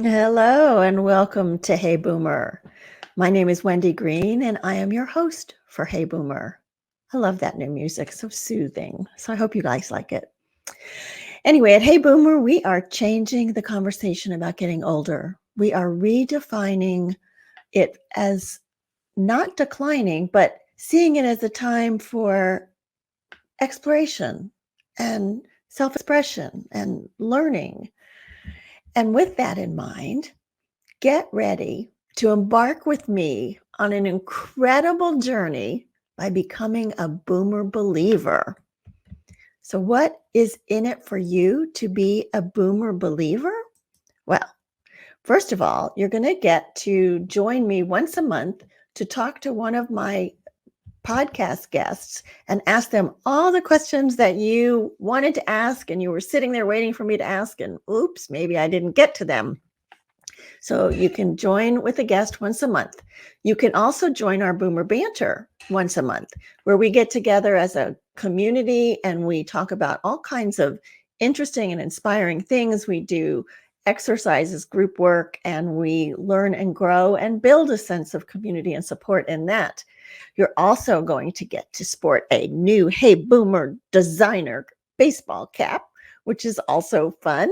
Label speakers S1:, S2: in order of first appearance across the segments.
S1: Hello and welcome to Hey Boomer. My name is Wendy Green and I am your host for Hey Boomer. I love that new music, so soothing. So I hope you guys like it. Anyway, at Hey Boomer, we are changing the conversation about getting older. We are redefining it as not declining, but seeing it as a time for exploration and self-expression and learning. And with that in mind, get ready to embark with me on an incredible journey by becoming a boomer believer. So, what is in it for you to be a boomer believer? Well, first of all, you're going to get to join me once a month to talk to one of my podcast guests and ask them all the questions that you wanted to ask and you were sitting there waiting for me to ask, and oops, maybe I didn't get to them. So you can join with a guest once a month. You can also join our Boomer Banter once a month, where we get together as a community and we talk about all kinds of interesting and inspiring things. We do exercises, group work, and we learn and grow and build a sense of community and support in that. You're also going to get to sport a new Hey Boomer designer baseball cap, which is also fun.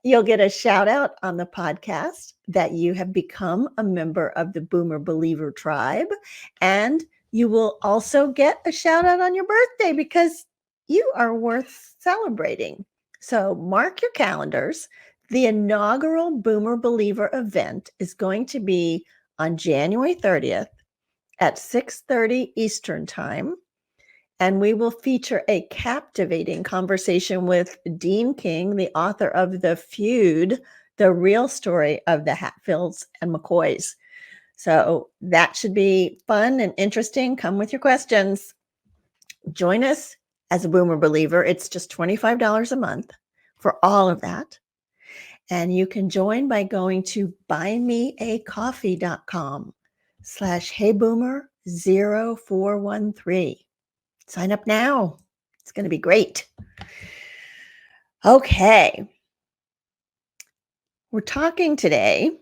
S1: You'll get a shout out on the podcast that you have become a member of the Boomer Believer tribe. And you will also get a shout out on your birthday because you are worth celebrating. So mark your calendars. The inaugural Boomer Believer event is going to be on January 30th at 6:30 Eastern Time. And we will feature a captivating conversation with Dean King, the author of The Feud, the real story of the Hatfields and McCoys. So that should be fun and interesting. Come with your questions. Join us as a Boomer Believer. It's just $25 a month for all of that. And you can join by going to buymeacoffee.com/heyboomer0413. Sign up now. It's going to be great. Okay. We're talking today,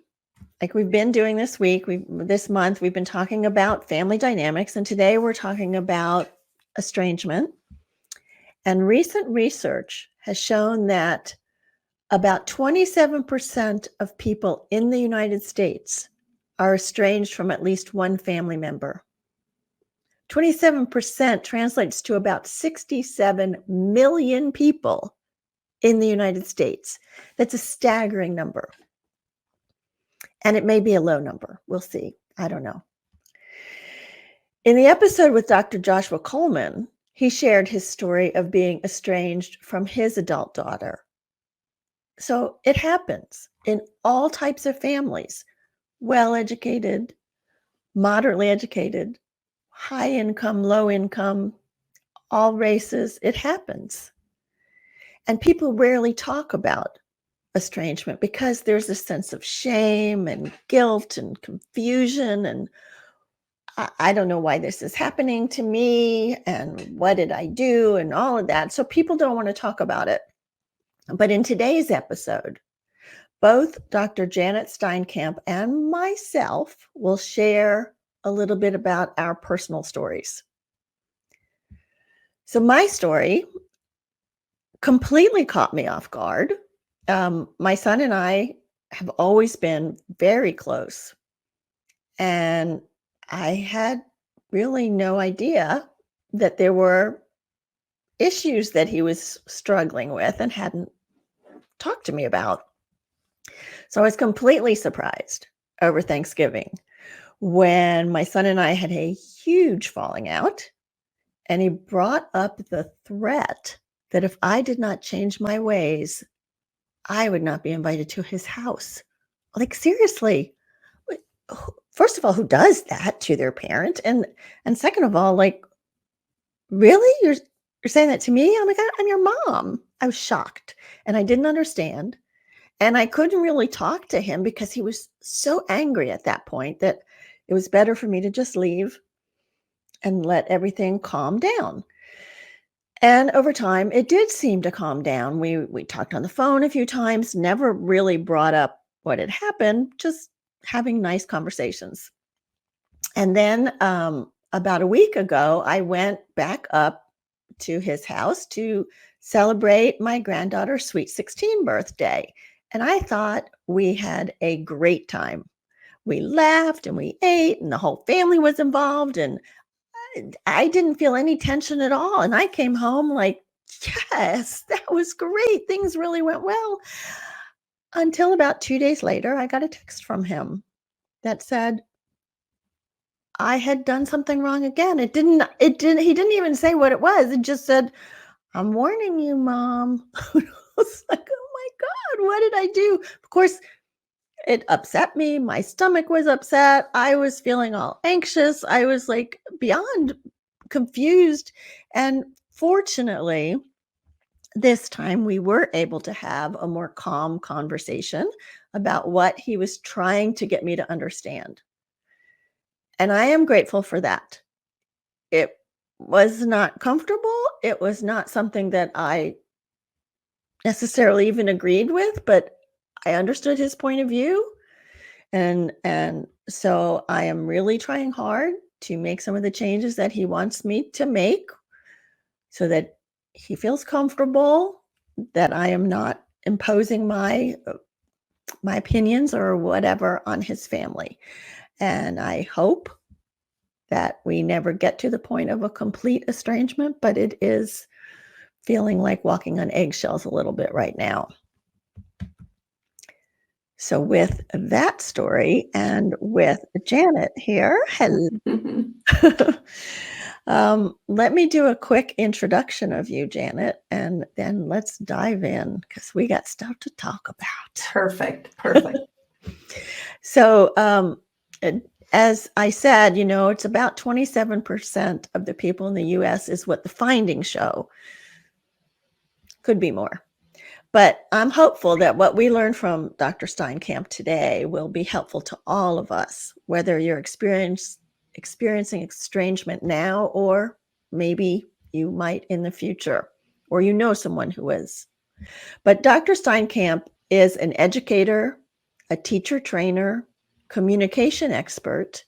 S1: like we've been doing this week, this month, we've been talking about family dynamics, and today we're talking about estrangement. And recent research has shown that about 27% of people in the United States are estranged from at least one family member. 27% translates to about 67 million people in the United States. That's a staggering number. And it may be a low number. We'll see. I don't know. In the episode with Dr. Joshua Coleman, he shared his story of being estranged from his adult daughter. So it happens in all types of families, well-educated, moderately educated, high income, low income, all races. It happens. And people rarely talk about estrangement because there's a sense of shame and guilt and confusion. And I don't know why this is happening to me. And what did I do? And all of that. So people don't want to talk about it. But in today's episode, both Dr. Janet Steinkamp and myself will share a little bit about our personal stories. So my story completely caught me off guard. My son and I have always been very close. And I had really no idea that there were issues that he was struggling with and hadn't talked to me about. So I was completely surprised over Thanksgiving when my son and I had a huge falling out, and he brought up the threat that if I did not change my ways, I would not be invited to his house. Like, seriously, first of all, who does that to their parent? And second of all, like, really? You're saying that to me? I'm like, I'm your mom. I was shocked and I didn't understand. And I couldn't really talk to him because he was so angry at that point that it was better for me to just leave and let everything calm down. And over time, it did seem to calm down. We talked on the phone a few times, never really brought up what had happened, just having nice conversations. And then about a week ago, I went back up to his house to celebrate my granddaughter's sweet 16 birthday. And I thought we had a great time. We laughed and we ate, and the whole family was involved. And I didn't feel any tension at all. And I came home like, yes, that was great. Things really went well. Until about 2 days later, I got a text from him that said I had done something wrong again. He didn't even say what it was. It just said, I'm warning you, Mom. I was like, oh my God, what did I do? Of course, it upset me. My stomach was upset. I was feeling all anxious. I was like beyond confused. And fortunately, this time we were able to have a more calm conversation about what he was trying to get me to understand. And I am grateful for that. It was not comfortable. It was not something that I necessarily even agreed with, but I understood his point of view. And so I am really trying hard to make some of the changes that he wants me to make so that he feels comfortable, that I am not imposing my opinions or whatever on his family. And I hope that we never get to the point of a complete estrangement, but it is feeling like walking on eggshells a little bit right now. So with that story and with Janet here, hello. Let me do a quick introduction of you, Janet, and then let's dive in because we got stuff to talk about.
S2: Perfect.
S1: So as I said, it's about 27% of the people in the U.S. is what the findings show. Could be more. But I'm hopeful that what we learned from Dr. Steinkamp today will be helpful to all of us, whether you're experiencing estrangement now, or maybe you might in the future, or you know someone who is. But Dr. Steinkamp is an educator, a teacher trainer, communication expert,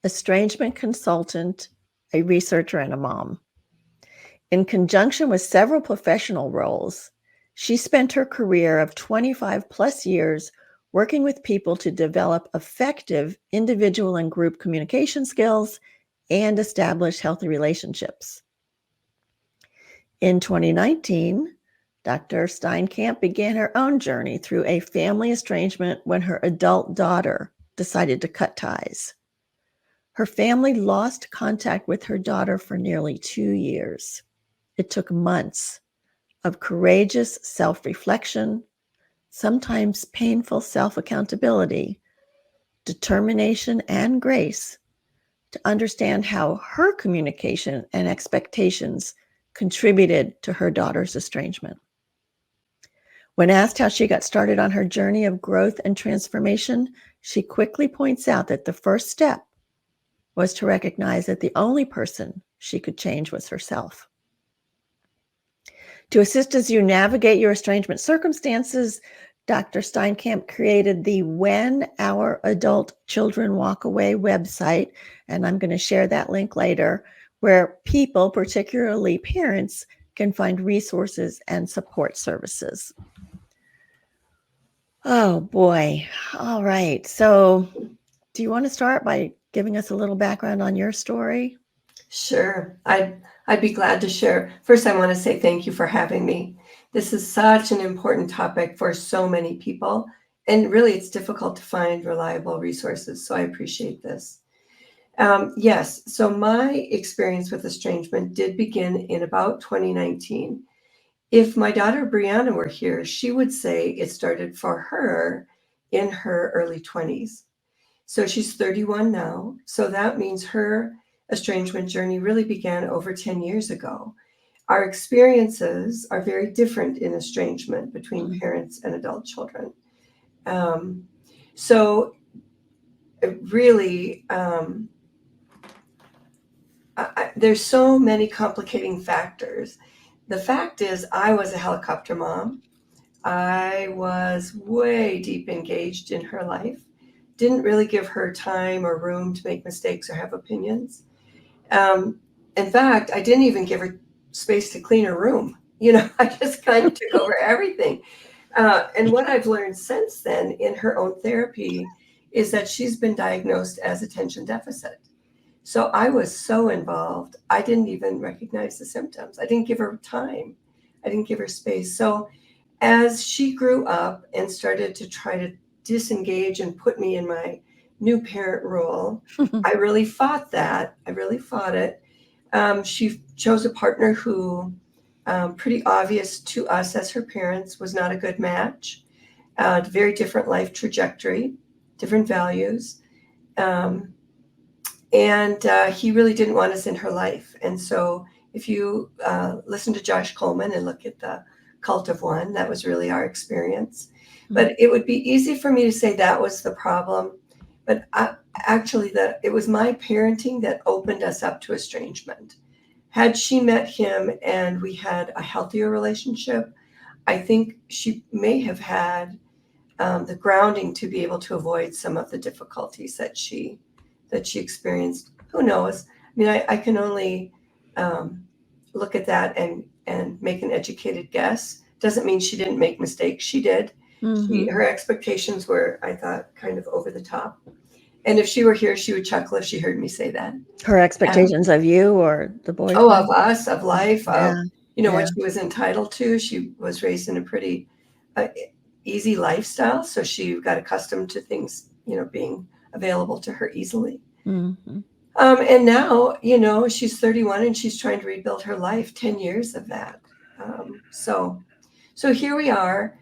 S1: estrangement consultant, a researcher, and a mom. In conjunction with several professional roles, she spent her career of 25 plus years working with people to develop effective individual and group communication skills and establish healthy relationships. In 2019, Dr. Steinkamp began her own journey through a family estrangement when her adult daughter decided to cut ties. Her family lost contact with her daughter for nearly 2 years. It took months of courageous self-reflection, sometimes painful self-accountability, determination, and grace to understand how her communication and expectations contributed to her daughter's estrangement. When asked how she got started on her journey of growth and transformation, she quickly points out that the first step was to recognize that the only person she could change was herself. To assist as you navigate your estrangement circumstances, Dr. Steinkamp created the When Our Adult Children Walk Away website, and I'm going to share that link later, where people, particularly parents, can find resources and support services. Oh boy. All right. So do you want to start by giving us a little background on your story?
S2: Sure. I'd be glad to share. First, I want to say thank you for having me. This is such an important topic for so many people, and really it's difficult to find reliable resources, so I appreciate this. Yes, so my experience with estrangement did begin in about 2019. If my daughter Brianna were here, she would say it started for her in her early 20s. So she's 31 now. So that means her estrangement journey really began over 10 years ago. Our experiences are very different in estrangement between parents and adult children. So really, there's so many complicating factors. The fact is, I was a helicopter mom. I was way deep engaged in her life, didn't really give her time or room to make mistakes or have opinions. Um, in fact, I didn't even give her space to clean her room. I just kind of took over everything. And what I've learned since then in her own therapy is that she's been diagnosed as attention deficit. So I was so involved, I didn't even recognize the symptoms. I didn't give her time. I didn't give her space. So as she grew up and started to try to disengage and put me in my new parent role, I really fought that. I really fought it. She chose a partner who, pretty obvious to us as her parents, was not a good match. Very different life trajectory, different values. Um, and he really didn't want us in her life. And so if you listen to Josh Coleman and look at the Cult of One, that was really our experience. But it would be easy for me to say that was the problem. But actually, it was my parenting that opened us up to estrangement. Had she met him and we had a healthier relationship, I think she may have had the grounding to be able to avoid some of the difficulties that she experienced. Who knows? I mean, I can only look at that and make an educated guess. Doesn't mean she didn't make mistakes. She did. Her expectations were, I thought, kind of over the top. And if she were here, she would chuckle if she heard me say that.
S1: Her expectations of you or the boyfriend?
S2: Oh, of us, of life, of
S1: Yeah.
S2: what she was entitled to. She was raised in a pretty easy lifestyle, so she got accustomed to things, being available to her easily. And now, she's 31 and she's trying to rebuild her life. 10 years of that. So here we are.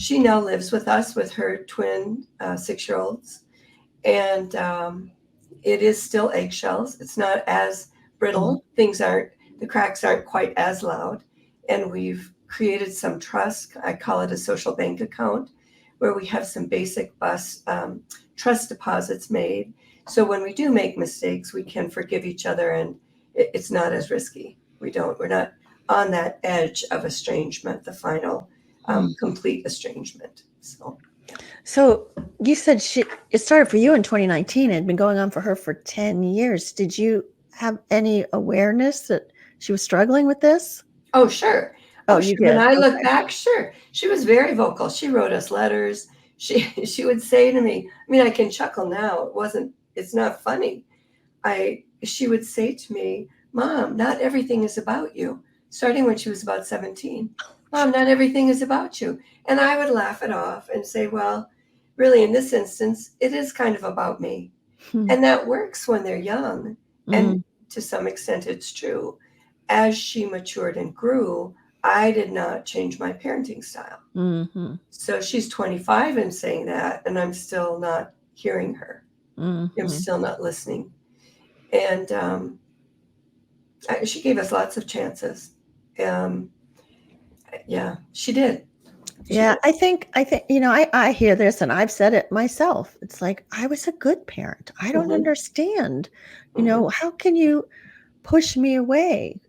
S2: She now lives with us with her twin 6-year-olds, and it is still eggshells. It's not as brittle. The cracks aren't quite as loud. And we've created some trust. I call it a social bank account, where we have some basic trust deposits made. So when we do make mistakes, we can forgive each other, and it's not as risky. We're not on that edge of estrangement, the final complete estrangement.
S1: So you said it started for you in 2019 and had been going on for her for 10 years. Did you have any awareness that she was struggling with this?
S2: Oh, sure.
S1: Oh, you did.
S2: When I look back, sure. She was very vocal. She wrote us letters. She would say to me, I mean, I can chuckle now. It's not funny. She would say to me, Mom, not everything is about you. Starting when she was about 17. Mom, not everything is about you. And I would laugh it off and say, well, really, in this instance, it is kind of about me. And that works when they're young. And to some extent, it's true. As she matured and grew, I did not change my parenting style. So she's 25 and saying that, and I'm still not hearing her. I'm still not listening. And she gave us lots of chances. Yeah, she did.
S1: I think, I hear this and I've said it myself. It's like, I was a good parent. I don't understand. How can you push me away?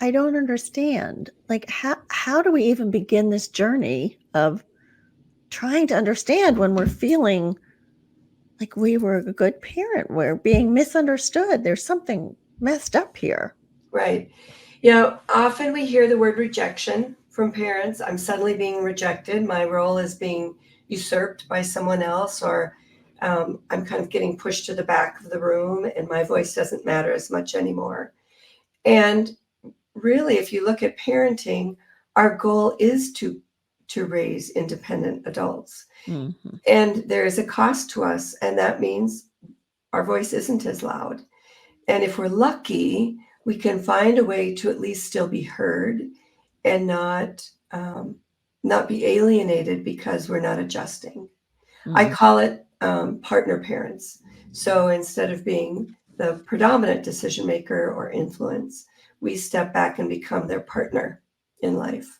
S1: I don't understand. Like, how do we even begin this journey of trying to understand when we're feeling like we were a good parent? We're being misunderstood. There's something messed up here.
S2: Right. Often we hear the word rejection from parents. I'm suddenly being rejected. My role is being usurped by someone else, or I'm kind of getting pushed to the back of the room and my voice doesn't matter as much anymore. And really, if you look at parenting, our goal is to raise independent adults. And there is a cost to us, and that means our voice isn't as loud. And if we're lucky, we can find a way to at least still be heard and not be alienated because we're not adjusting. I call it partner parents. So instead of being the predominant decision maker or influence, we step back and become their partner in life.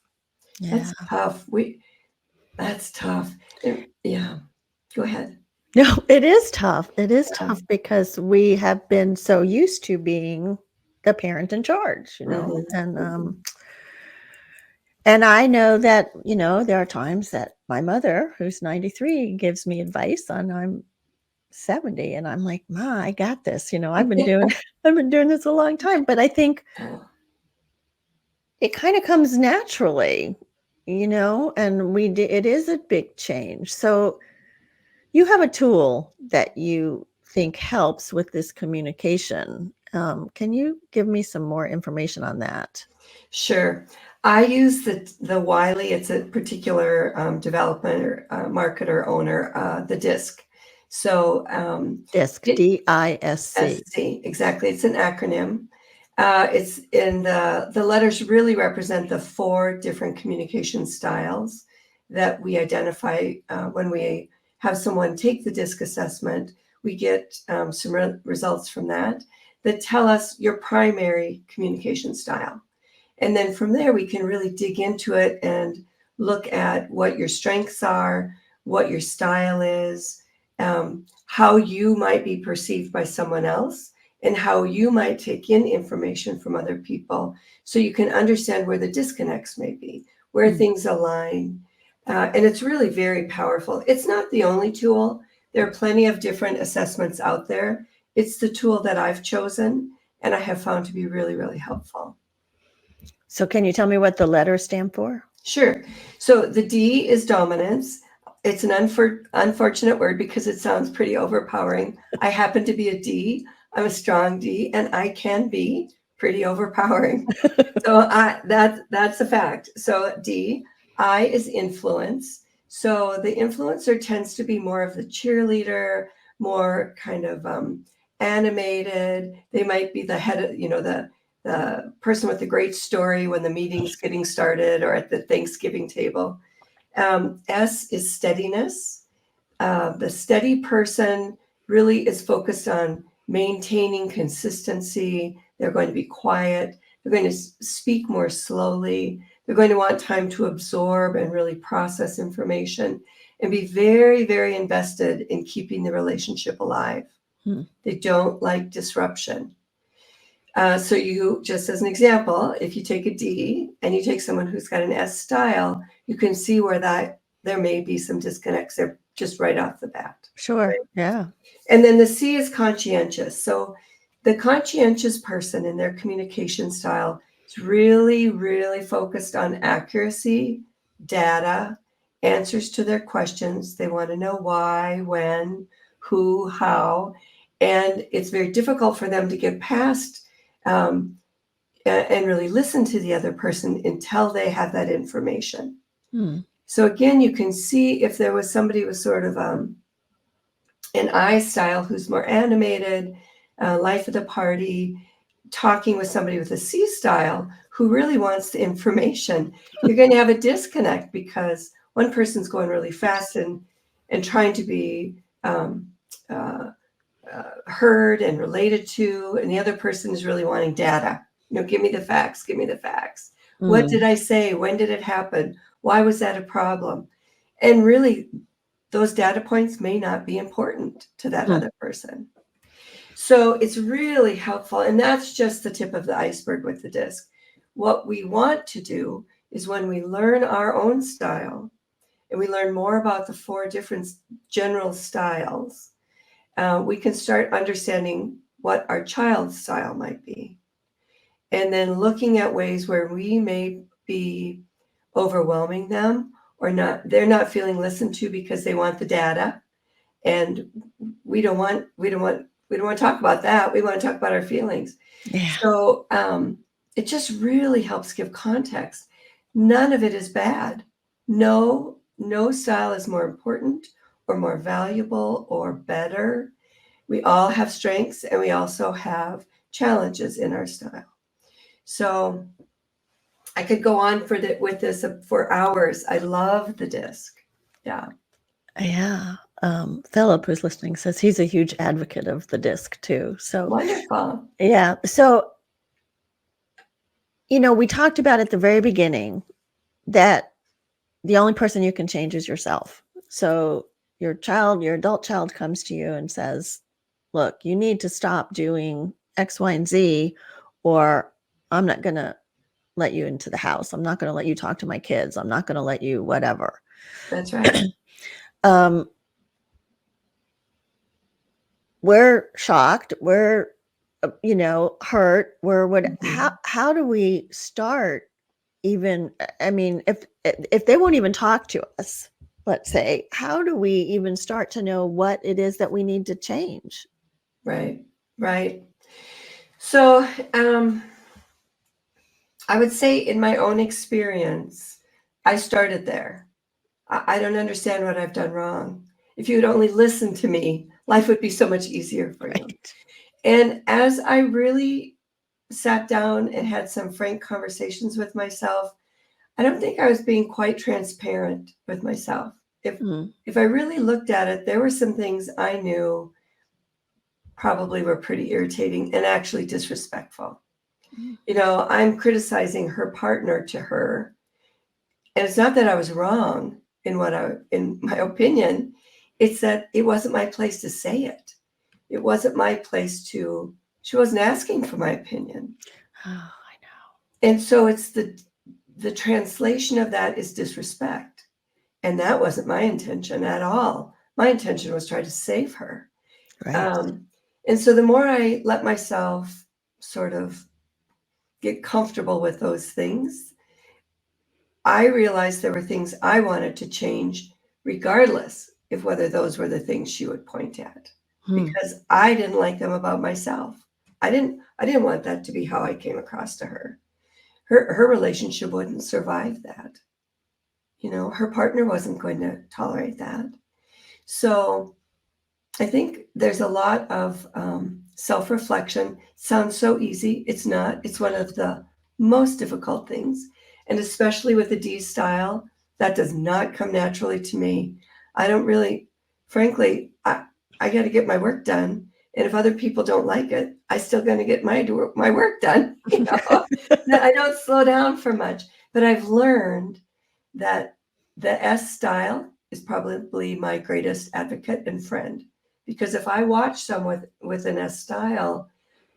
S2: That's tough. That's tough. Yeah. Go ahead.
S1: No, it is tough. It is tough because we have been so used to being the parent in charge, and And I know that, there are times that my mother, who's 93, gives me advice on I'm 70 and I'm like, Ma, I got this. I've been doing I've been doing this a long time. But I think it kind of comes naturally, and it is a big change. So you have a tool that you think helps with this communication. Can you give me some more information on that?
S2: Sure. I use the Wiley. It's a particular developer, marketer, owner, the DISC. So
S1: DISC,
S2: it,
S1: DISC.
S2: SC, exactly. It's an acronym. It's in the letters really represent the 4 different communication styles that we identify when we have someone take the DISC assessment. We get some results from that tell us your primary communication style. And then from there, we can really dig into it and look at what your strengths are, what your style is, how you might be perceived by someone else, and how you might take in information from other people so you can understand where the disconnects may be, where things align. And it's really very powerful. It's not the only tool. There are plenty of different assessments out there. It's the tool that I've chosen and I have found to be really, really helpful.
S1: So can you tell me what the letters stand for?
S2: Sure. So the D is dominance. It's an unfortunate word because it sounds pretty overpowering. I happen to be a D. I'm a strong D, and I can be pretty overpowering. So that's a fact. So D. I is influence. So the influencer tends to be more of the cheerleader, more kind of animated. They might be the head of, the person with the great story when the meeting's getting started or at the Thanksgiving table. S is steadiness. The steady person really is focused on maintaining consistency. They're going to be quiet. They're going to speak more slowly. They're going to want time to absorb and really process information and be very, very invested in keeping the relationship alive. They don't like disruption. So you, just as an example, if you take a D and you take someone who's got an S style, you can see where there may be some disconnects there just right off the bat.
S1: Sure.
S2: Right?
S1: Yeah.
S2: And then the C is conscientious. So the conscientious person in their communication style is really, really focused on accuracy, data, answers to their questions. They want to know why, when, who, how. And it's very difficult for them to get past and really listen to the other person until they have that information. So again, you can see if there was somebody with sort of an I style who's more animated, life of the party, talking with somebody with a C style who really wants the information, you're going to have a disconnect because one person's going really fast and trying to be heard and related to, and the other person is really wanting data. Give me the facts, give me the facts. What did I say? When did it happen? Why was that a problem? And really, those data points may not be important to that other person. So it's really helpful. And that's just the tip of the iceberg with the DISC. What we want to do is when we learn our own style and we learn more about the 4 different general styles, we can start understanding what our child's style might be. And then looking at ways where we may be overwhelming them or not, they're not feeling listened to because they want the data. And we don't want to talk about that. We want to talk about our feelings. Yeah. So it just really helps give context. None of it is bad. No style is more important or more valuable or better. We all have strengths and we also have challenges in our style. So I could go on with this for hours. I love the DISC. Yeah.
S1: Yeah. Philip, who's listening, says he's a huge advocate of the DISC too. So
S2: wonderful.
S1: Yeah. So, we talked about at the very beginning that the only person you can change is yourself. So your adult child comes to you and says, look, you need to stop doing X, Y, and Z, or I'm not going to let you into the house. I'm not going to let you talk to my kids. I'm not going to let you whatever.
S2: That's right.
S1: We're shocked. We're, hurt. We're what?
S2: Mhm.
S1: How do we start? Even, I mean, if they won't even talk to us, let's say, how do we even start to know what it is that we need to change?
S2: Right, right. So, I would say in my own experience, I started there. I don't understand what I've done wrong. If you would only listen to me, life would be so much easier for you.
S1: Right.
S2: And as I really sat down and had some frank conversations with myself, I don't think I was being quite transparent with myself. If
S1: Mm.
S2: if I really looked at it, there were some things I knew probably were pretty irritating and actually disrespectful.
S1: Mm.
S2: I'm criticizing her partner to her, and it's not that I was wrong in my opinion. It's that it wasn't my place to say it. It wasn't my place to. She wasn't asking for my opinion,
S1: Oh, I know.
S2: and so it's the translation of that is disrespect, and that wasn't my intention at all. My intention was try to save her,
S1: Right.
S2: um, and so the more I let myself sort of get comfortable with those things, I realized there were things I wanted to change, regardless of whether those were the things she would point at,
S1: Hmm.
S2: because I didn't like them about myself. I didn't want that to be how I came across to her. Her relationship wouldn't survive that. Her partner wasn't going to tolerate that. So I think there's a lot of self-reflection. Sounds so easy. It's not. It's one of the most difficult things. And especially with the D style, that does not come naturally to me. I don't really, frankly, I got to get my work done. And if other people don't like it, I still going to get my work done. I don't slow down for much. But I've learned that the S style is probably my greatest advocate and friend, because if I watch someone with an S style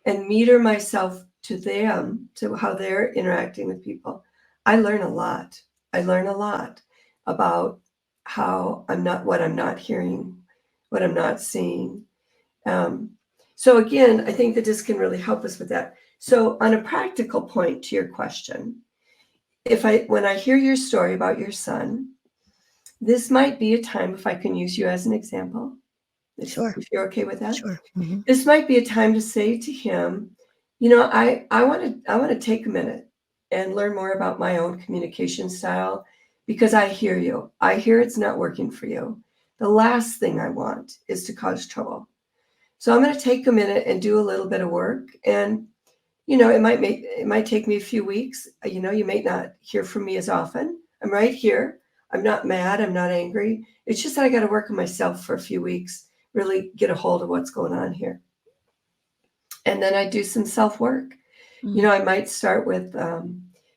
S2: and meter myself to them, to how they're interacting with people, I learn a lot. I learn a lot about how what I'm not hearing, what I'm not seeing. Um, so again, I think that this can really help us with that. So on a practical point to your question, when I hear your story about your son, this might be a time, if I can use you as an example,
S1: Sure.
S2: if you're okay with that.
S1: Sure. Mm-hmm.
S2: This might be a time to say to him, I want to take a minute and learn more about my own communication style, because I hear you. I hear it's not working for you. The last thing I want is to cause trouble. So I'm going to take a minute and do a little bit of work, and it might take me a few weeks. You may not hear from me as often. I'm right here. I'm not mad. I'm not angry. It's just that I got to work on myself for a few weeks, really get a hold of what's going on here. And then I do some self work.
S1: Mm.
S2: I might start with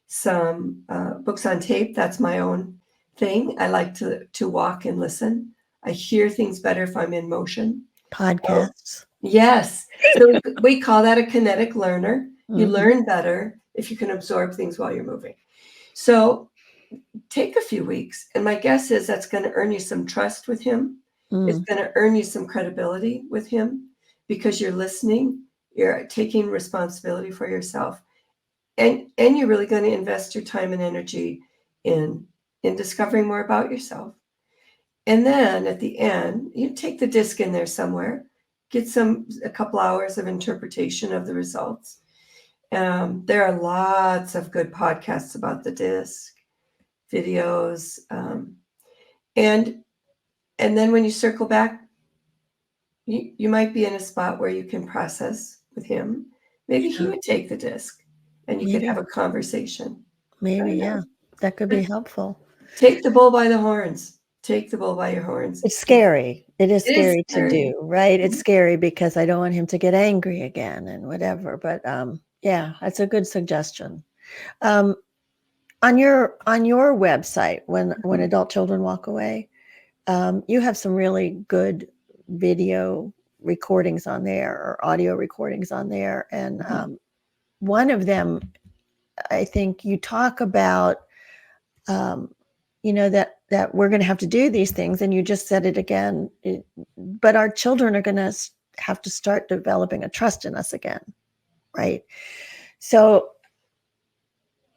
S2: some books on tape. That's my own thing. I like to walk and listen. I hear things better if I'm in motion. Oh,
S1: Podcasts.
S2: yes. So we call that a kinetic learner. You
S1: Mm-hmm.
S2: learn better if you can absorb things while you're moving. So take a few weeks. And my guess is that's going to earn you some trust with him. It's
S1: Mm.
S2: going to earn you some credibility with him, because you're listening, you're taking responsibility for yourself. And you're really going to invest your time and energy in discovering more about yourself. And then at the end, you take the disc in there somewhere, get a couple hours of interpretation of the results. There are lots of good podcasts about the disc, videos, and then when you circle back, you might be in a spot where you can process with him. Maybe he
S1: Yeah.
S2: would take the disc, and you could have
S1: Maybe.
S2: a conversation. I
S1: Maybe.
S2: don't
S1: Yeah.
S2: know.
S1: That could
S2: But
S1: be helpful.
S2: take the bull by the horns. Take the bull by your horns.
S1: It's scary. It is
S2: It is
S1: scary to
S2: scary.
S1: do, right? It's scary because I don't want him to get angry again and whatever. But yeah, that's a good suggestion. Um, on your website, when
S2: Mhm.
S1: adult children walk away, you have some really good video recordings on there or audio recordings on there, and
S2: Mhm.
S1: one of them I think you talk about, that we're going to have to do these things, and you just said it again, but our children are going to have to start developing a trust in us again, right? So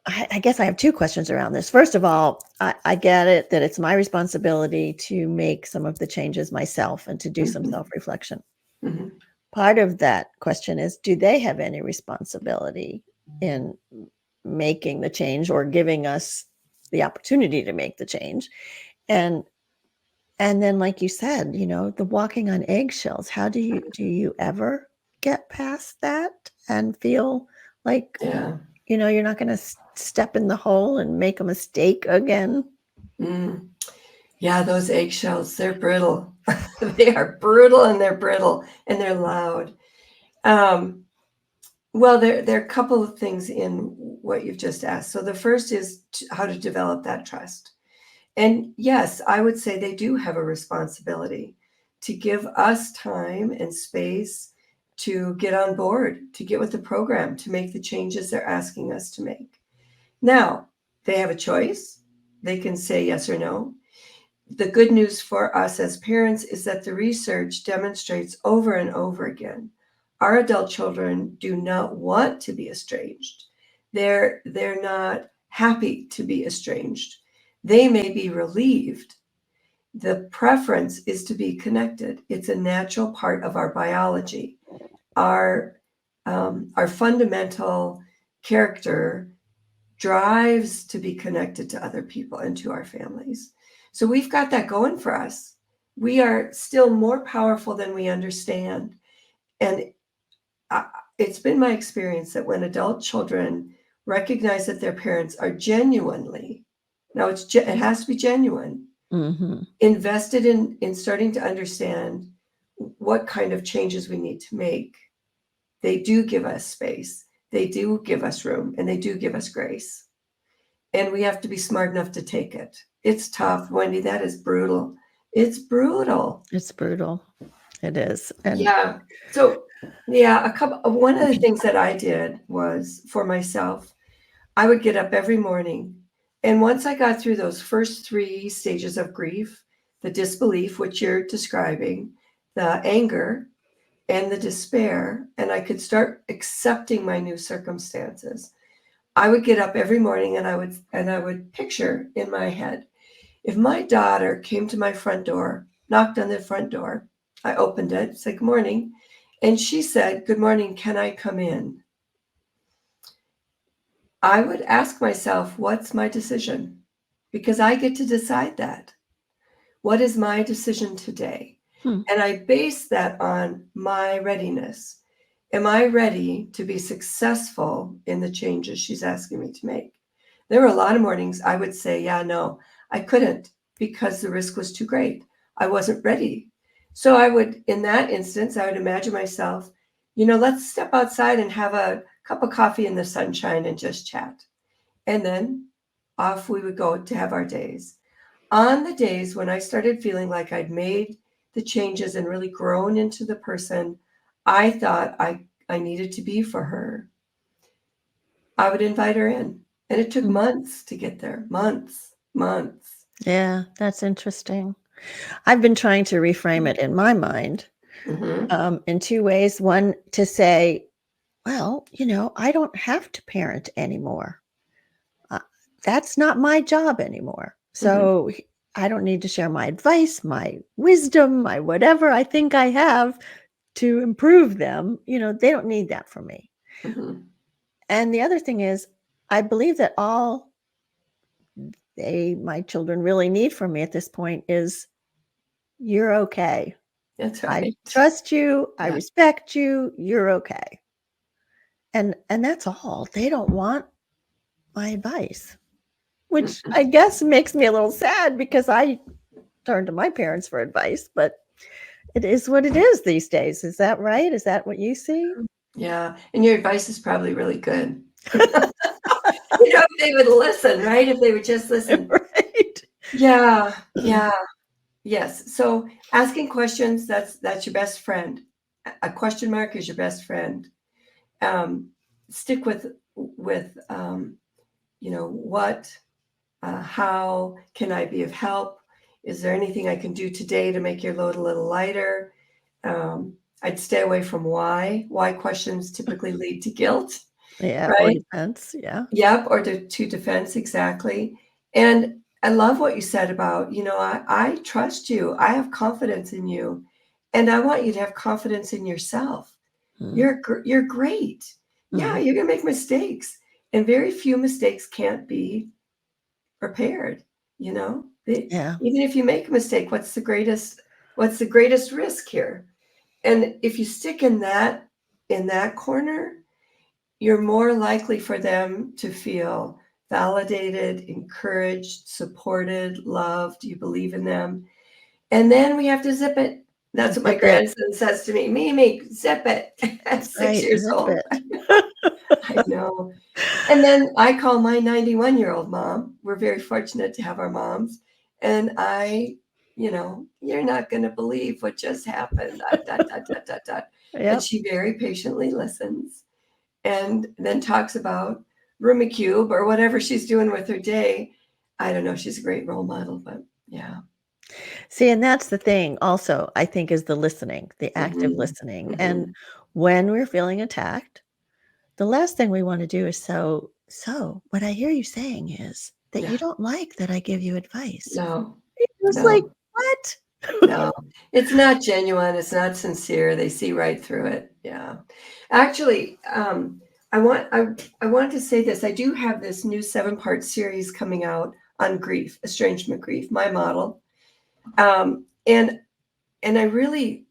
S1: I guess I have two questions around this. First of all, I get it that it's my responsibility to make some of the changes myself and to do some self-reflection. Part of that question is, do they have any responsibility in making the change or giving us the opportunity to make the change? And then, like you said, the walking on eggshells, how do you ever get past that and feel like, you're not going to step in the hole and make a mistake again?
S2: Yeah, those eggshells, they're brittle. They are brutal, and they're brittle, and they're loud. Well, there are a couple of things in what you've just asked. So the first is how to develop that trust. And yes, I would say they do have a responsibility to give us time and space to get on board, to get with the program, to make the changes they're asking us to make. Now, they have a choice. They can say yes or no. The good news for us as parents is that the research demonstrates over and over again, our adult children do not want to be estranged. They're not happy to be estranged. They may be relieved. The preference is to be connected. It's a natural part of our biology. Our fundamental character drives to be connected to other people and to our families. So we've got that going for us. We are still more powerful than we understand. And it's been my experience that when adult children recognize that their parents are genuinely, now it has to be genuine, invested in starting to understand what kind of changes we need to make, they do give us space, they do give us room, and they do give us grace. And we have to be smart enough to take it. It's tough, Wendy. That is brutal. It's brutal.
S1: It's brutal. It is. And
S2: yeah. So yeah, one of the things that I did was, for myself, I would get up every morning. And once I got through those first 3 stages of grief, the disbelief, which you're describing, the anger, and the despair, and I could start accepting my new circumstances, I would get up every morning and I would picture in my head, if my daughter came to my front door, knocked on the front door, I opened it, said, "Good morning." And she said, "Good morning, can I come in?" I would ask myself, what's my decision? Because I get to decide that. What is my decision today? And I base that on my readiness. Am I ready to be successful in the changes she's asking me to make? There were a lot of mornings I would say, yeah, no, I couldn't, because the risk was too great. I wasn't ready. So in that instance, I would imagine myself, let's step outside and have a cup of coffee in the sunshine and just chat. And then off we would go to have our days. On the days when I started feeling like I'd made the changes and really grown into the person I thought I needed to be for her, I would invite her in. And it took months to get there. Months.
S1: Yeah, that's interesting. I've been trying to reframe it in my mind in 2 ways. One, to say, well, I don't have to parent anymore. That's not my job anymore. So I don't need to share my advice, my wisdom, my whatever I think I have to improve them. They don't need that from me. And the other thing is, I believe that all my children really need from me at this point is, you're okay.
S2: That's right.
S1: I trust you. I respect you. You're okay. And that's all. They don't want my advice, which I guess makes me a little sad, because I turn to my parents for advice, but it is what it is these days. Is that right? Is that what you see?
S2: Yeah. And your advice is probably really good. If they would listen, right? If they would just listen.
S1: Right.
S2: Yeah. Yes. So asking questions, that's your best friend. A question mark is your best friend. Stick with with, what, how can I be of help? Is there anything I can do today to make your load a little lighter? I'd stay away from why. Why questions typically lead to guilt,
S1: Yeah, or
S2: right?
S1: defense, yeah.
S2: Yep, or to defense, exactly. And I love what you said about, I trust you. I have confidence in you. And I want you to have confidence in yourself.
S1: Mm,
S2: You're great. Yeah,
S1: mhm,
S2: you're gonna make mistakes. And very few mistakes can't be repaired, you know?
S1: yeah,
S2: Even if you make a mistake, what's the greatest risk here? And if you stick in that corner, you're more likely for them to feel validated, encouraged, supported, loved. You believe in them. And then we have to zip it. That's what my
S1: zip it.
S2: grandson says to me, Mimi, zip it at
S1: That's
S2: 6
S1: right,
S2: years
S1: zip
S2: old.
S1: it.
S2: I know. And then I call my 91-year-old mom. We're very fortunate to have our moms. And you're not going to believe what just happened. Dot, dot, dot, dot, dot, dot. And
S1: Yep.
S2: she very patiently listens and then talks about Rumicube or whatever she's doing with her day. I don't know. She's a great role model, but yeah.
S1: See, and that's the thing also, I think, is the listening, the active
S2: Hmm.
S1: listening, and
S2: Hmm.
S1: when we're feeling attacked, the last thing we wanna do is "So, what I hear you saying is that you
S2: Yeah.
S1: don't like that I give you advice."
S2: No,
S1: It's like,
S2: no.
S1: "What?"
S2: No, it's not genuine, it's not sincere, they see right through it, yeah. Actually, I want to say this, I do have this new 7-part series coming out on grief, estrangement grief, my model, and I really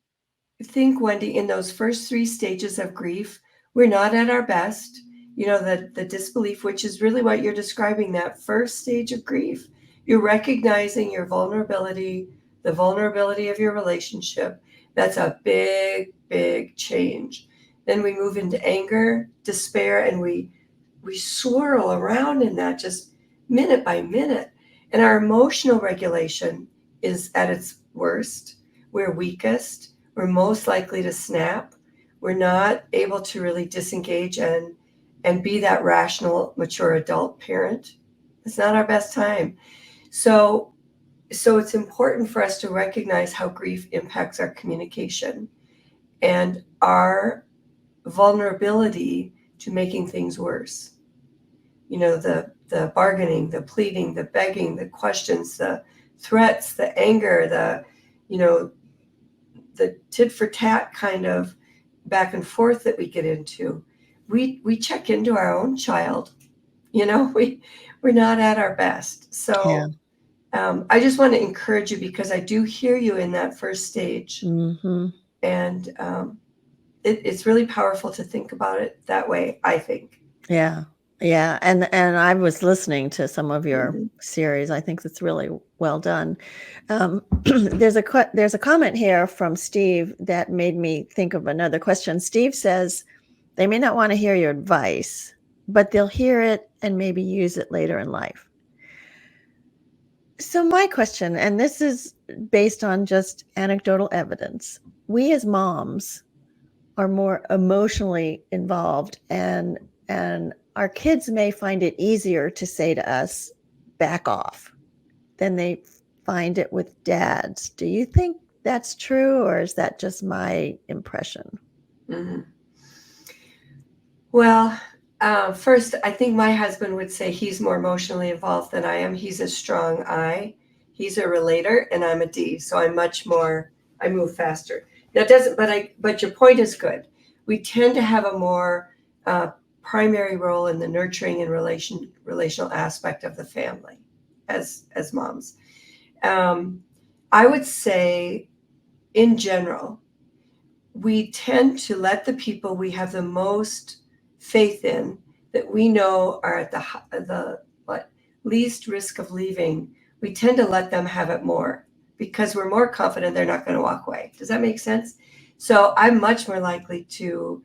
S2: think, Wendy, in those first 3 stages of grief, we're not at our best. The disbelief, which is really what you're describing, that first stage of grief. You're recognizing your vulnerability, the vulnerability of your relationship. That's a big, big change. Then we move into anger, despair, and we swirl around in that just minute by minute. And our emotional regulation is at its worst. We're weakest. We're most likely to snap. We're not able to really disengage and be that rational, mature adult parent. It's not our best time. So it's important for us to recognize how grief impacts our communication and our vulnerability to making things worse. The bargaining, the pleading, the begging, the questions, the threats, the anger, you know, the tit for tat kind of back and forth that we get into. We check into our own child. We're not at our best.
S1: Yeah.
S2: So I just want to encourage you because I do hear you in that first stage,
S1: Mhm.
S2: and it's really powerful to think about it that way, I think.
S1: Yeah. Yeah, and I was listening to some of your
S2: Mhm.
S1: series. I think it's really well done. There's a comment here from Steve that made me think of another question. Steve says, "They may not wanna hear your advice, but they'll hear it and maybe use it later in life." So my question, and this is based on just anecdotal evidence, we as moms are more emotionally involved, and our kids may find it easier to say to us, "Back off," than they find it with dads. Do you think that's true, or is that just my impression?
S2: Mhm. Well, first, I think my husband would say he's more emotionally involved than I am. He's a strong I. He's a relator, and I'm a D. So I move faster. That doesn't, but your point is good. We tend to have a more primary role in the nurturing and relational aspect of the family as moms. Um, I would say, in general, we tend to let the people we have the most faith in, that we know are at the what least risk of leaving, we tend to let them have it more because we're more confident they're not going to walk away. Does that make sense? So I'm much more likely to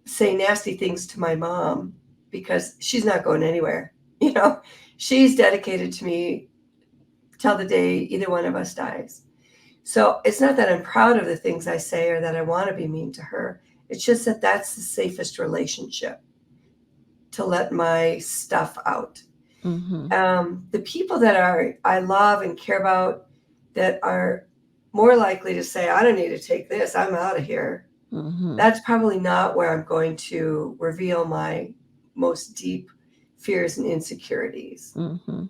S2: say nasty things to my mom because she's not going anywhere. She's dedicated to me till the day either one of us dies. So it's not that I'm proud of the things I say or that I want to be mean to her. It's just that that's the safest relationship. to let my stuff out.
S1: Mm-hmm.
S2: The people that I love and care about that are more likely to say, I don't need to take this, I'm out of here.
S1: Mm-hmm.
S2: That's probably not where I'm going to reveal my most deep fears and insecurities.
S1: Mm-hmm.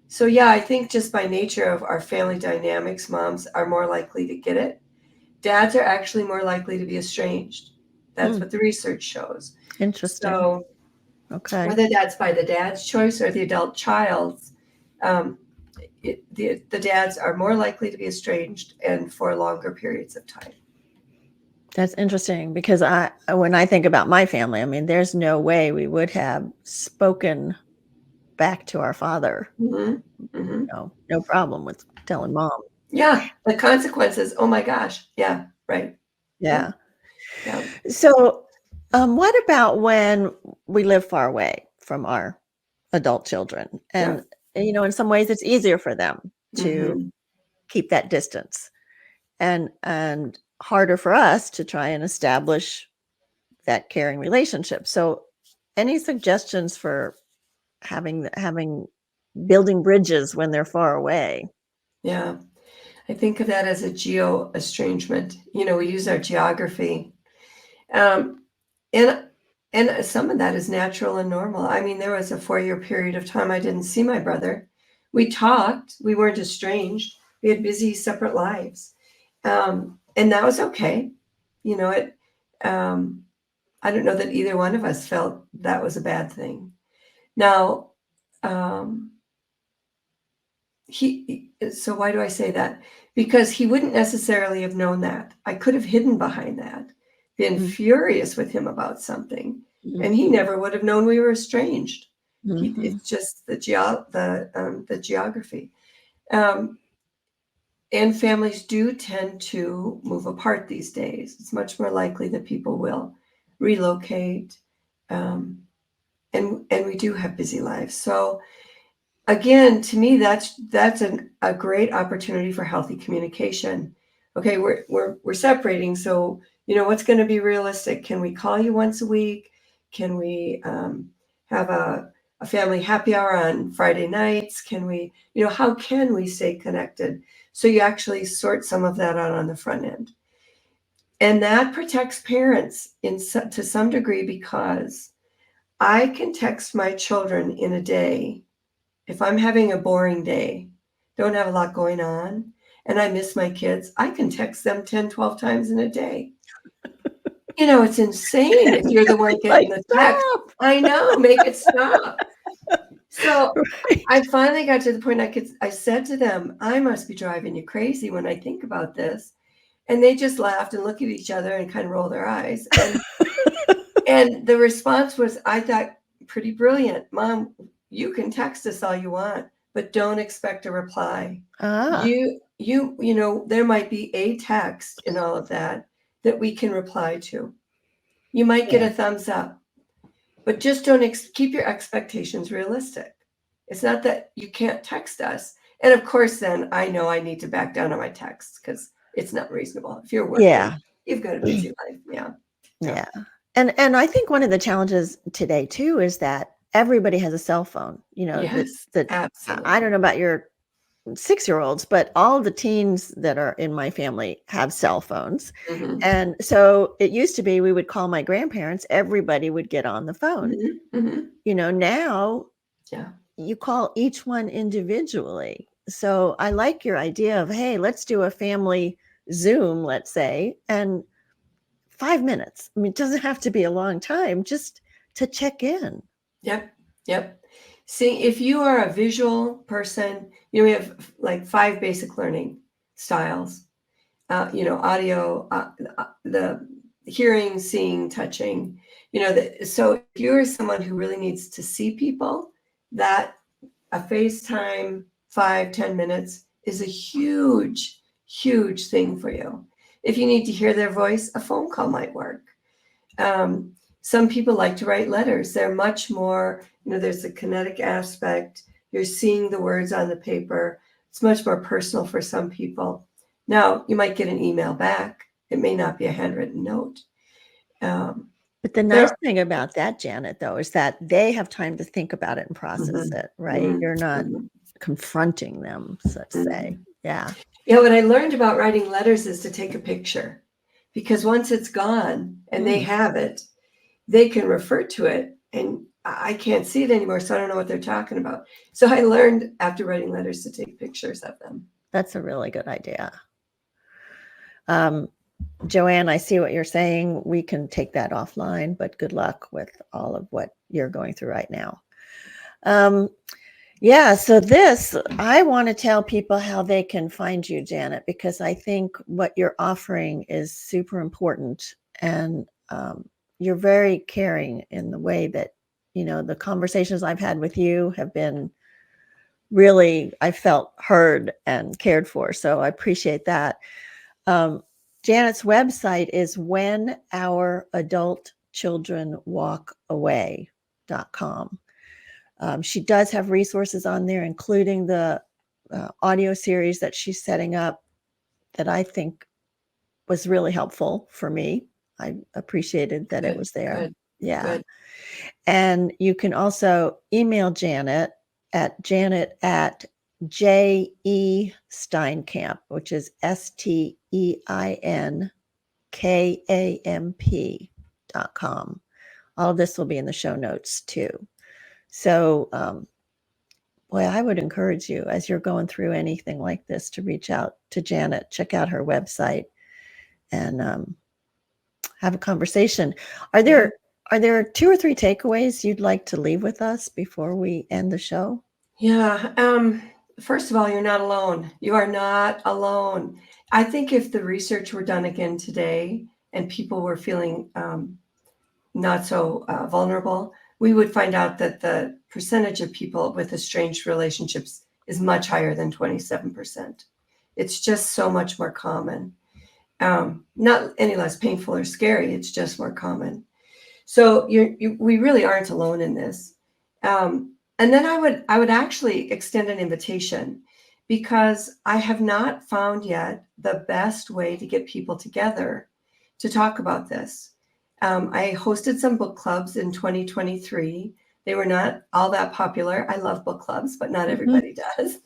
S2: So yeah, I think just by nature of our family dynamics, moms are more likely to get it. Dads are actually more likely to be estranged. That's what the research shows.
S1: Interesting.
S2: So
S1: Okay.
S2: whether that's by the dad's choice or the adult child's, the dads are more likely to be estranged and for longer periods of time.
S1: That's interesting because when I think about my family, I mean, there's no way we would have spoken back to our father.
S2: Mm-hmm. Mm-hmm.
S1: No problem with telling mom.
S2: Yeah, the consequences. Oh my gosh. Yeah, right.
S1: Yeah.
S2: Yeah.
S1: So, what about when we live far away from our adult children? And, in some ways it's easier for them to
S2: Mm-hmm.
S1: keep that distance and harder for us to try and establish that caring relationship. So, any suggestions for having building bridges when they're far away?
S2: Yeah. I think of that as a geo estrangement. We use our geography. Um, and and some of that is natural and normal. I mean, there was a 4-year period of time I didn't see my brother. We talked, we weren't estranged. We had busy separate lives. And that was okay. It I don't know that either one of us felt that was a bad thing. Now, um, so why do I say that? Because he wouldn't necessarily have known that. I could have hidden behind that, been
S1: Mm-hmm.
S2: furious with him about something,
S1: Mm-hmm.
S2: and he never would have known we were estranged.
S1: Mm-hmm.
S2: It's just the geography. Um, and families do tend to move apart these days. It's much more likely that people will relocate, um, and we do have busy lives. So again, to me, that's a great opportunity for healthy communication. Okay, we're separating, so what's going to be realistic? Can we call you once a week? Can we have a family happy hour on Friday nights? Can we, how can we stay connected? So you actually sort some of that out on the front end, and that protects parents to some degree, because I can text my children in a day. If I'm having a boring day, don't have a lot going on, and I miss my kids, I can text them 10, 12 times in a day. It's insane if you're the one getting the text.
S1: Stop.
S2: I know, make it stop. So
S1: Right.
S2: I finally got to the point I said to them, I must be driving you crazy when I think about this. And they just laughed and looked at each other and kind of rolled their eyes. And the response was, I thought, pretty brilliant. Mom, you can text us all you want, but don't expect a reply. There might be a text in all of that we can reply to. You might get
S1: Yeah.
S2: a thumbs up, but just don't keep your expectations realistic. It's not that you can't text us. And of course, then I know I need to back down on my texts because it's not reasonable. If you're working,
S1: Yeah.
S2: you've got a busy life. Yeah.
S1: Yeah. And I think one of the challenges today too is that everybody has a cell phone.
S2: Yes,
S1: That
S2: absolutely.
S1: I don't know about your 6-year-olds, but all the teens that are in my family have cell phones.
S2: Mm-hmm.
S1: And so it used to be we would call my grandparents, everybody would get on the phone.
S2: Mm-hmm.
S1: Now
S2: Yeah.
S1: you call each one individually. So I like your idea of, hey, let's do a family Zoom, let's say, and 5 minutes. I mean, it doesn't have to be a long time, just to check in.
S2: Yep. See, if you are a visual person, we have like 5 basic learning styles. Audio, the hearing, seeing, touching. So if you're someone who really needs to see people, that a FaceTime 5-10 minutes is a huge, huge thing for you. If you need to hear their voice, a phone call might work. Some people like to write letters. They're much more, there's a kinetic aspect. You're seeing the words on the paper. It's much more personal for some people. Now, you might get an email back. It may not be a handwritten note.
S1: But the nice thing about that, Janet, though, is that they have time to think about it and process it, right? You're not confronting them, so to say. Yeah.
S2: Yeah, what I learned about writing letters is to take a picture, because once it's gone and they have it, they can refer to it, and I can't see it anymore, so I don't know what they're talking about. So I learned after writing letters to take pictures of them.
S1: That's a really good idea. Joanne, I see what you're saying. We can take that offline, but good luck with all of what you're going through right now. Yeah, so I want to tell people how they can find you, Janet, because I think what you're offering is super important. And you're very caring in the way that, the conversations I've had with you have been really, I felt heard and cared for. So I appreciate that. Janet's website is whenouradultchildrenwalkaway.com. She does have resources on there, including the audio series that she's setting up that I think was really helpful for me. I appreciated that it was there.
S2: Good.
S1: Yeah.
S2: Good.
S1: And you can also email Janet at Steinkamp, which is STEINKAMP.com. All of this will be in the show notes too. So, boy, I would encourage you as you're going through anything like this to reach out to Janet, check out her website, and have a conversation. Are there 2 or 3 takeaways you'd like to leave with us before we end the show?
S2: Yeah. First of all, you're not alone. You are not alone. I think if the research were done again today and people were feeling not so vulnerable, we would find out that the percentage of people with estranged relationships is much higher than 27%. It's just so much more common. Not any less painful or scary. It's just more common. So we really aren't alone in this. And then I would actually extend an invitation, because I have not found yet the best way to get people together to talk about this. I hosted some book clubs in 2023. They were not all that popular. I love book clubs, but not everybody does.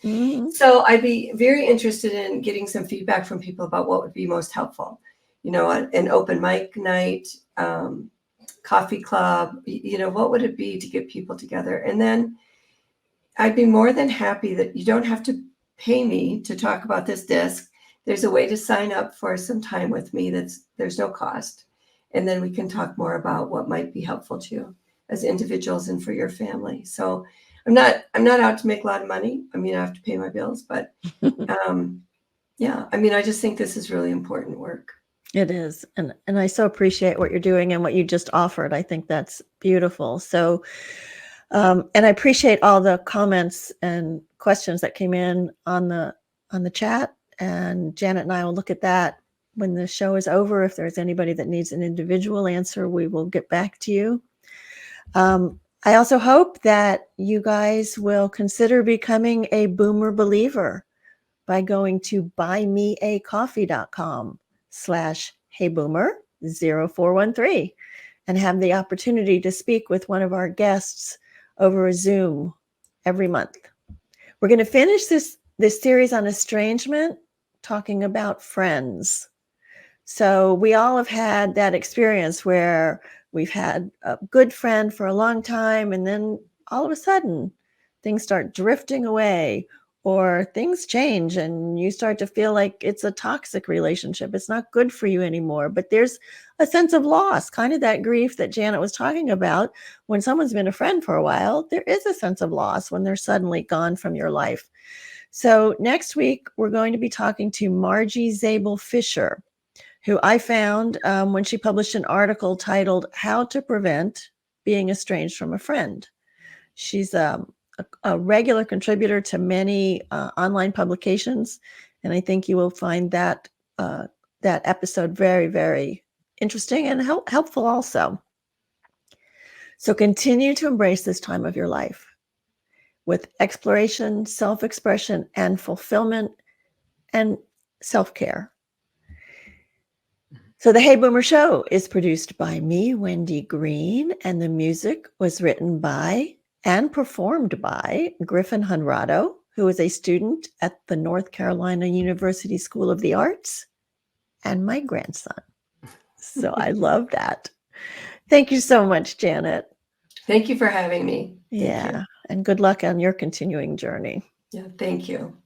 S2: So I'd be very interested in getting some feedback from people about what would be most helpful. An open mic night, coffee club, what would it be to get people together? And then I'd be more than happy that you don't have to pay me to talk about this disc. There's a way to sign up for some time with me there's no cost. And then we can talk more about what might be helpful to you as individuals and for your family. So I'm not out to make a lot of money. I mean, I have to pay my bills, but yeah, I mean, I just think this is really important work.
S1: It is. And I so appreciate what you're doing and what you just offered. I think that's beautiful. So, and I appreciate all the comments and questions that came in on the chat. And Janet and I will look at that when the show is over. If there's anybody that needs an individual answer, we will get back to you. I also hope that you guys will consider becoming a Boomer believer by going to buymeacoffee.com/heyboomer0413 and have the opportunity to speak with one of our guests over a Zoom every month. We're going to finish this series on estrangement, talking about friends. So we all have had that experience where we've had a good friend for a long time, and then all of a sudden things start drifting away, or things change and you start to feel like it's a toxic relationship. It's not good for you anymore, but there's a sense of loss, kind of that grief that Janet was talking about. When someone's been a friend for a while, there is a sense of loss when they're suddenly gone from your life. So next week, we're going to be talking to Margie Zabel Fisher, who I found when she published an article titled "How to Prevent Being Estranged from a Friend." She's a regular contributor to many online publications, and I think you will find that episode very, very interesting and helpful also. So continue to embrace this time of your life with exploration, self-expression, and fulfillment, and self-care. So the Hey Boomer Show is produced by me, Wendy Green, and the music was written by and performed by Griffin Hunrado, who is a student at the North Carolina University School of the Arts, and my grandson. So I love that. Thank you so much, Janet.
S2: Thank you for having me. Thank you.
S1: And good luck on your continuing journey.
S2: Yeah, thank you.